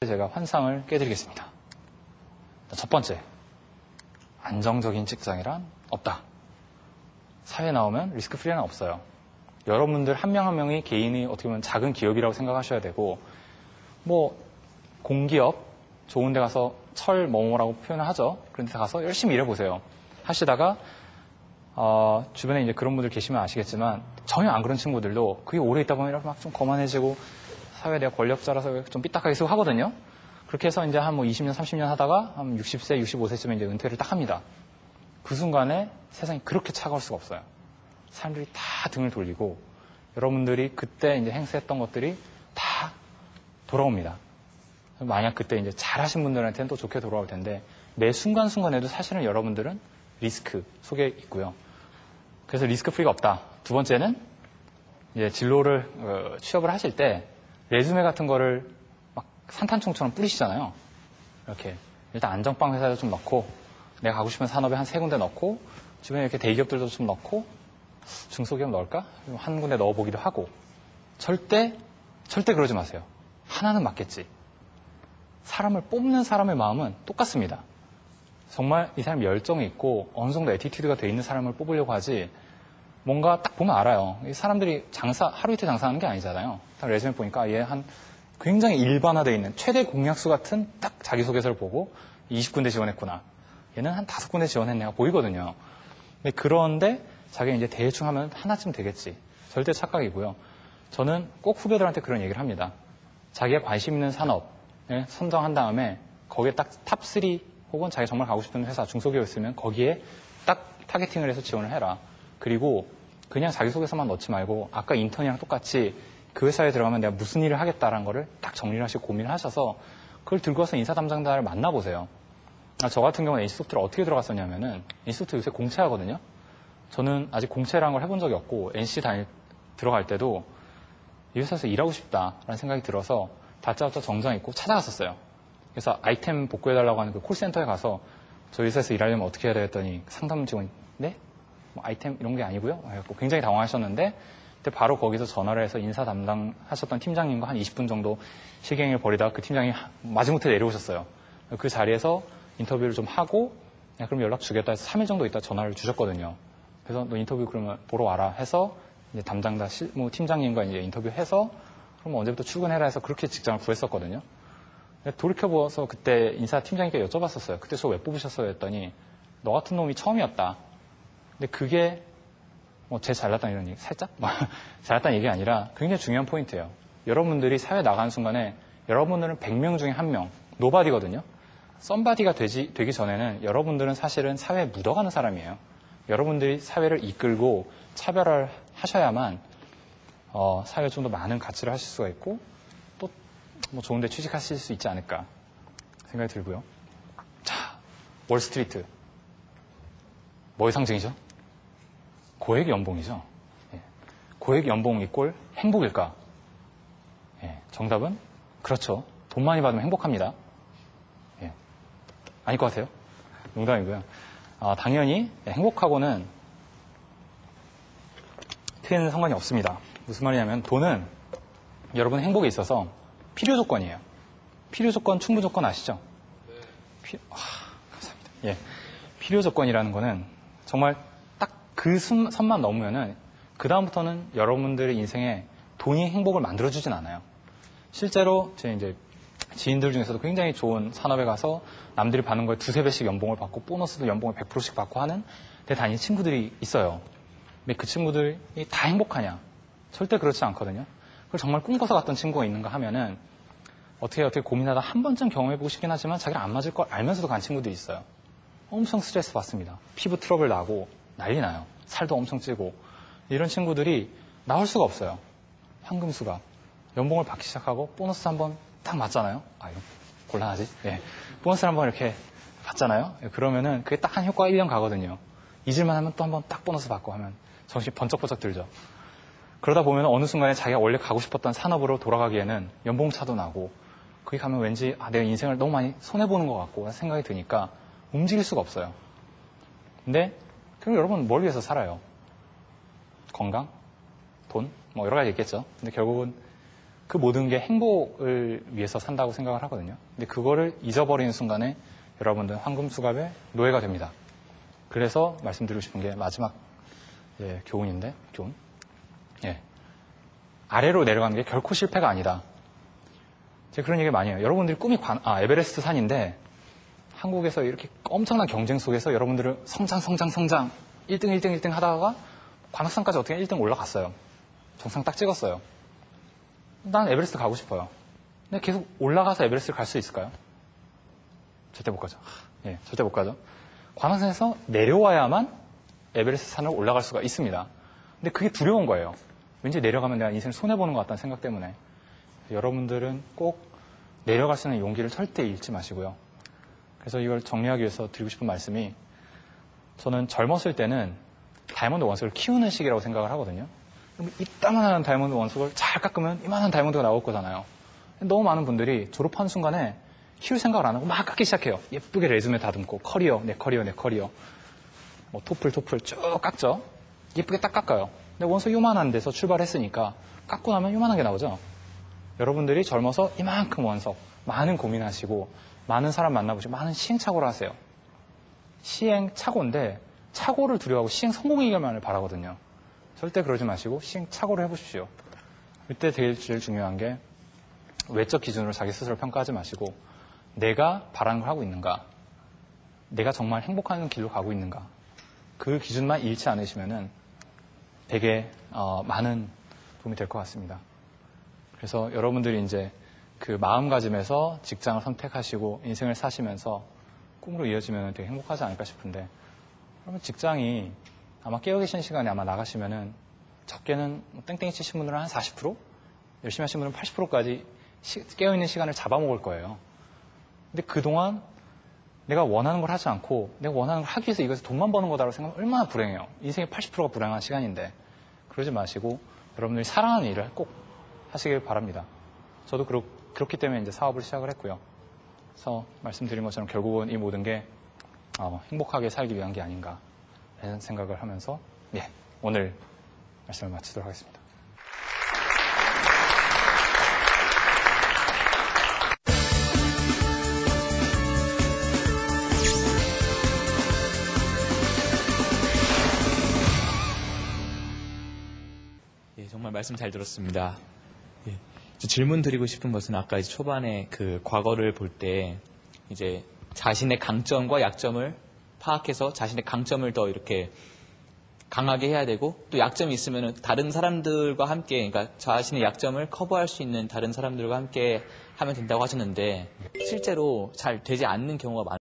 제가 환상을 깨드리겠습니다. 첫 번째, 안정적인 직장이란 없다. 사회에 나오면 리스크 프리는 없어요. 여러분들 한 명 한 명이 개인이 어떻게 보면 작은 기업이라고 생각하셔야 되고, 뭐 공기업 좋은 데 가서 철 뭐뭐라고 표현을 하죠. 그런 데 가서 열심히 일해보세요. 하시다가 주변에 이제 그런 분들 계시면 아시겠지만 전혀 안 그런 친구들도 그게 오래 있다 보면 막 좀 거만해지고 사회에 내가 권력자라서 좀 삐딱하게 쓰고 하거든요. 그렇게 해서 이제 한 뭐 20년, 30년 하다가 한 60세, 65세쯤에 이제 은퇴를 딱 합니다. 그 순간에 세상이 그렇게 차가울 수가 없어요. 사람들이 다 등을 돌리고 여러분들이 그때 이제 행세했던 것들이 다 돌아옵니다. 만약 그때 이제 잘하신 분들한테는 또 좋게 돌아올 텐데 매 순간순간에도 사실은 여러분들은 리스크 속에 있고요. 그래서 리스크 프리가 없다. 두 번째는 이제 진로를 취업을 하실 때 레주메 같은 거를 막 산탄총처럼 뿌리시잖아요. 이렇게 일단 안정빵 회사에도 좀 넣고 내가 가고 싶은 산업에 한 3군데 넣고 주변에 이렇게 대기업들도 좀 넣고 중소기업 넣을까? 한 군데 넣어보기도 하고 절대 그러지 마세요. 하나는 맞겠지. 사람을 뽑는 사람의 마음은 똑같습니다. 정말 이 사람이 열정이 있고 어느 정도 애티튜드가 돼 있는 사람을 뽑으려고 하지 뭔가 딱 보면 알아요. 이 사람들이 하루 이틀 장사하는 게 아니잖아요. 딱 레주메 보니까 얘 한 굉장히 일반화되어 있는 최대 공약수 같은 딱 자기소개서를 보고 20군데 지원했구나. 얘는 한 5군데 지원했네가 보이거든요. 그런데 자기가 이제 대충 하면 하나쯤 되겠지. 절대 착각이고요. 저는 꼭 후배들한테 그런 얘기를 합니다. 자기가 관심 있는 산업에 선정한 다음에 거기에 딱 탑3 혹은 자기가 정말 가고 싶은 회사, 중소기업 있으면 거기에 딱 타겟팅을 해서 지원을 해라. 그리고 그냥 자기소개서만 넣지 말고 아까 인턴이랑 똑같이 그 회사에 들어가면 내가 무슨 일을 하겠다라는 거를 딱 정리를 하시고 고민을 하셔서 그걸 들고 와서 인사 담당자를 만나보세요. 저 같은 경우는 NC소프트를 어떻게 들어갔었냐면은 NC소프트 요새 공채하거든요. 저는 아직 공채라는 걸 해본 적이 없고 NC 들어갈 때도 이 회사에서 일하고 싶다라는 생각이 들어서 다짜고짜 정장 입고 찾아갔었어요. 그래서 아이템 복구해달라고 하는 그 콜센터에 가서 저희 회사에서 일하려면 어떻게 해야 돼 했더니 상담 직원이 네? 뭐 아이템 이런 게 아니고요. 굉장히 당황하셨는데 그때 바로 거기서 전화를 해서 인사 담당하셨던 팀장님과 한 20분 정도 실갱이를 벌이다가 그 팀장이 마지못해 내려오셨어요. 그 자리에서 인터뷰를 좀 하고 그럼 연락 주겠다 해서 3일 정도 있다 전화를 주셨거든요. 그래서 너 인터뷰 그러면 보러 와라 해서 이제 담당자 팀장님과 이제 인터뷰해서 그럼 언제부터 출근해라 해서 그렇게 직장을 구했었거든요. 돌이켜보아서 그때 인사팀장님께 여쭤봤었어요. 그때 저 왜 뽑으셨어요? 했더니 너 같은 놈이 처음이었다. 근데 그게 뭐 제 잘났다는 이런 얘기 살짝? 잘났다는 얘기가 아니라 굉장히 중요한 포인트예요. 여러분들이 사회에 나가는 순간에 여러분들은 100명 중에 1명, 노바디거든요. 썸바디가 되기 전에는 여러분들은 사실은 사회에 묻어가는 사람이에요. 여러분들이 사회를 이끌고 차별화를 하셔야만 사회에 좀 더 많은 가치를 하실 수가 있고 또 뭐 좋은 데 취직하실 수 있지 않을까 생각이 들고요. 자, 월스트리트. 뭐의 상징이죠? 고액 연봉이죠. 예. 고액 연봉 이꼴 행복일까? 예. 정답은 그렇죠. 돈 많이 받으면 행복합니다. 예. 아닐 것 같아요. 농담이고요. 당연히 행복하고는 큰 상관이 없습니다. 무슨 말이냐면 돈은 여러분 행복에 있어서 필요 조건이에요. 필요 조건, 충분 조건 아시죠? 감사합니다. 예. 필요 조건이라는 거는 정말 딱 그 선만 넘으면은 그 다음부터는 여러분들의 인생에 돈이 행복을 만들어주진 않아요. 실제로 제 이제 지인들 중에서도 굉장히 좋은 산업에 가서 남들이 받는 거에 2-3배씩 연봉을 받고 보너스도 연봉을 100%씩 받고 하는 데 다니는 친구들이 있어요. 근데 그 친구들이 다 행복하냐? 절대 그렇지 않거든요. 그걸 정말 꿈꿔서 갔던 친구가 있는가 하면은 어떻게 고민하다 한 번쯤 경험해보고 싶긴 하지만 자기랑 안 맞을 걸 알면서도 간 친구들이 있어요. 엄청 스트레스 받습니다. 피부 트러블 나고 난리 나요. 살도 엄청 찌고 이런 친구들이 나올 수가 없어요. 황금수가 연봉을 받기 시작하고 보너스 한번 딱 맞잖아요. 이거 곤란하지? 예. 보너스를 한번 이렇게 받잖아요. 그러면은 그게 딱 한 효과가 1년 가거든요. 잊을만 하면 또 한번 딱 보너스 받고 하면 정신이 번쩍번쩍 들죠. 그러다 보면 어느 순간에 자기가 원래 가고 싶었던 산업으로 돌아가기에는 연봉차도 나고 거기 가면 왠지 내가 인생을 너무 많이 손해보는 것 같고 생각이 드니까 움직일 수가 없어요. 근데 결국 여러분 뭘 위해서 살아요? 건강? 돈? 뭐 여러 가지 있겠죠. 근데 결국은 그 모든 게 행복을 위해서 산다고 생각을 하거든요. 근데 그거를 잊어버리는 순간에 여러분들은 황금수갑의 노예가 됩니다. 그래서 말씀드리고 싶은 게 마지막 교훈인데, 교훈. 아래로 내려가는 게 결코 실패가 아니다. 제가 그런 얘기 많이 해요. 여러분들이 꿈이 에베레스트 산인데 한국에서 이렇게 엄청난 경쟁 속에서 여러분들은 성장 1등 하다가 관악산까지 어떻게 1등 올라갔어요. 정상 딱 찍었어요. 난 에베레스트 가고 싶어요. 근데 계속 올라가서 에베레스트를 갈 수 있을까요? 절대 못 가죠. 절대 못 가죠. 관악산에서 내려와야만 에베레스트 산을 올라갈 수가 있습니다. 근데 그게 두려운 거예요. 왠지 내려가면 내가 인생을 손해보는 것 같다는 생각 때문에. 여러분들은 꼭 내려갈 수 있는 용기를 절대 잃지 마시고요. 그래서 이걸 정리하기 위해서 드리고 싶은 말씀이, 저는 젊었을 때는 다이아몬드 원석을 키우는 시기라고 생각을 하거든요. 이따만한 다이아몬드 원석을 잘 깎으면 이만한 다이아몬드가 나올 거잖아요. 너무 많은 분들이 졸업하는 순간에 키울 생각을 안 하고 막 깎기 시작해요. 예쁘게 레즈메 다듬고 커리어, 내 커리어. 뭐 토플 쭉 깎죠. 예쁘게 딱 깎아요. 근데 원석 요만한 데서 출발했으니까 깎고 나면 요만한 게 나오죠. 여러분들이 젊어서 이만큼 원석, 많은 고민하시고 많은 사람 만나보시고 많은 시행착오를 하세요. 시행착오인데 착오를 두려워하고 시행 성공이기만을 바라거든요. 절대 그러지 마시고 시행착오를 해보십시오. 이때 제일 중요한 게 외적 기준으로 자기 스스로 평가하지 마시고 내가 바라는 걸 하고 있는가, 내가 정말 행복한 길로 가고 있는가, 그 기준만 잃지 않으시면은 되게 많은 도움이 될 것 같습니다. 그래서 여러분들이 이제 그 마음가짐에서 직장을 선택하시고 인생을 사시면서 꿈으로 이어지면 되게 행복하지 않을까 싶은데, 그러면 직장이 아마 깨어 계신 시간에 아마 나가시면은 적게는 땡땡이 치신 분들은 한 40%? 열심히 하신 분은 80%까지 깨어있는 시간을 잡아먹을 거예요. 근데 그동안 내가 원하는 걸 하지 않고 내가 원하는 걸 하기 위해서 이것을 돈만 버는 거다라고 생각하면 얼마나 불행해요. 인생의 80%가 불행한 시간인데. 그러지 마시고 여러분들이 사랑하는 일을 꼭 하시길 바랍니다. 저도 그렇기 때문에 이제 사업을 시작을 했고요. 그래서 말씀드린 것처럼 결국은 이 모든 게 행복하게 살기 위한 게 아닌가 라는 생각을 하면서 오늘 말씀을 마치도록 하겠습니다. 정말 말씀 잘 들었습니다. 질문 드리고 싶은 것은 아까 이제 초반에 그 과거를 볼 때 이제 자신의 강점과 약점을 파악해서 자신의 강점을 더 이렇게 강하게 해야 되고, 또 약점이 있으면 다른 사람들과 함께, 그러니까 자신의 약점을 커버할 수 있는 다른 사람들과 함께 하면 된다고 하셨는데 실제로 잘 되지 않는 경우가 많아요.